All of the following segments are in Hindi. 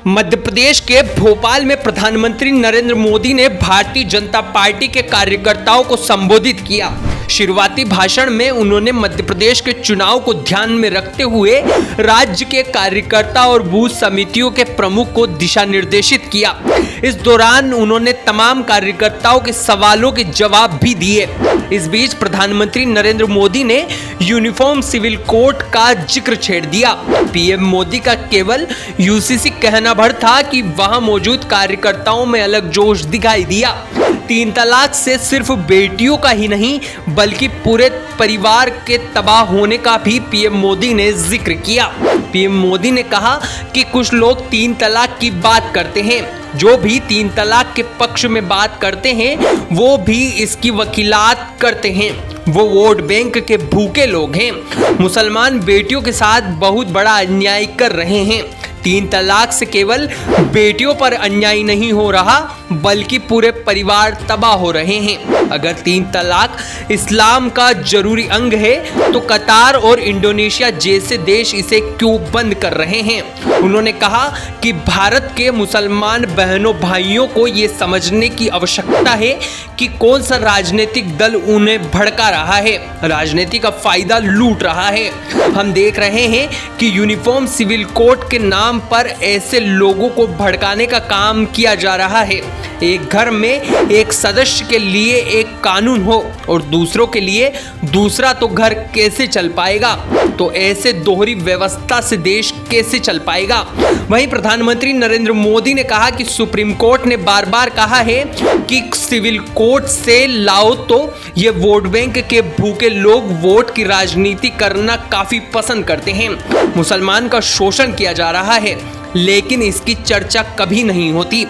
मध्य प्रदेश के भोपाल में प्रधानमंत्री नरेंद्र मोदी ने भारतीय जनता पार्टी के कार्यकर्ताओं को संबोधित किया। शुरुआती भाषण में उन्होंने मध्य प्रदेश के चुनाव को ध्यान में रखते हुए राज्य के कार्यकर्ता और बूथ समितियों के प्रमुख को दिशा निर्देशित किया। इस दौरान उन्होंने तमाम कार्यकर्ताओं के सवालों के जवाब भी दिए। इस बीच प्रधानमंत्री नरेंद्र मोदी ने यूनिफॉर्म सिविल कोड का जिक्र छेड़ दिया। पीएम मोदी का केवल यूसीसी कहना भर था कि वहां मौजूद कार्यकर्ताओं में अलग जोश दिखाई दिया। 3 तलाक से सिर्फ बेटियों का ही नहीं बल्कि पूरे परिवार के तबाह होने का भी पीएम मोदी ने जिक्र किया। पीएम मोदी ने कहा कि कुछ लोग 3 तलाक की बात करते हैं, जो भी 3 तलाक के पक्ष में बात करते हैं वो भी इसकी वकीलात करते हैं। वो वोट बैंक के भूखे लोग हैं। मुसलमान बेटियों के साथ बहुत बड़ा अन्याय कर रहे हैं। 3 तलाक से केवल बेटियों पर अन्याय नहीं हो रहा बल्कि पूरे परिवार तबाह हो रहे हैं। अगर 3 तलाक इस्लाम का जरूरी अंग है तो कतार और इंडोनेशिया जैसे देश इसे क्यों बंद कर रहे हैं। उन्होंने कहा कि भारत के मुसलमान बहनों भाइयों को ये समझने की आवश्यकता है कि कौन सा राजनीतिक दल उन्हें भड़का रहा है, राजनीति का फायदा लूट रहा है। हम देख रहे हैं कि यूनिफॉर्म सिविल कोड के नाम पर ऐसे लोगों को भड़काने का काम किया जा रहा है। एक घर में एक सदस्य के लिए एक कानून हो और दूसरों के लिए दूसरा, तो घर कैसे चल पाएगा। तो ऐसे दोहरी व्यवस्था से देश कैसे चल पाएगा। वहीं प्रधानमंत्री नरेंद्र मोदी ने कहा कि सुप्रीम कोर्ट ने बार बार कहा है कि सिविल कोड से लाओ तो ये वोट बैंक के भूखे लोग वोट की राजनीति करना काफी पसंद करते हैं। मुसलमान का शोषण किया जा रहा है लेकिन इसकी चर्चा कभी नहीं होती।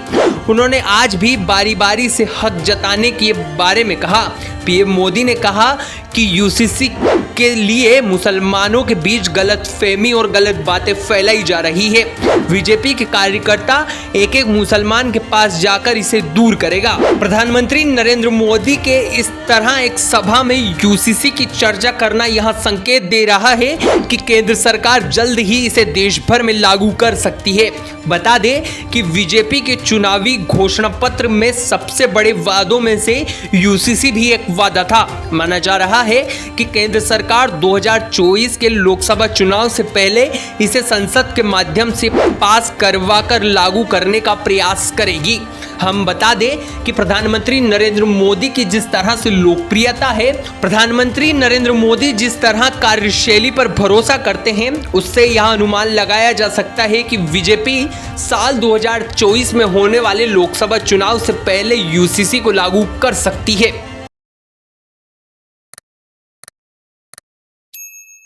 उन्होंने आज भी बारी बारी से हक जताने के बारे में कहा। पीएम मोदी ने कहा कि यूसीसी के लिए मुसलमानों के बीच गलतफहमी और गलत बातें फैलाई जा रही है। बीजेपी के कार्यकर्ता एक एक मुसलमान के पास जाकर इसे दूर करेगा। प्रधानमंत्री नरेंद्र मोदी के इस तरह एक सभा में यूसीसी की चर्चा करना यह संकेत दे रहा है कि केंद्र सरकार जल्द ही इसे देश भर में लागू कर सकती है। बता दें कि बीजेपी के चुनावी घोषणा पत्र में सबसे बड़े वादों में से यूसीसी भी एक वादा था। माना जा रहा है कि केंद्र सरकार 2024 के लोकसभा चुनाव से पहले इसे संसद के माध्यम से पास करवाकर लागू करने का प्रयास करेगी। हम बता दें कि प्रधानमंत्री नरेंद्र मोदी की जिस तरह से लोकप्रियता है, प्रधानमंत्री नरेंद्र मोदी जिस तरह कार्यशैली पर भरोसा करते हैं, उससे यह अनुमान लगाया जा सकता है कि बीजेपी साल 2024 में होने वाले लोकसभा चुनाव से पहले यूसीसी को लागू कर सकती है।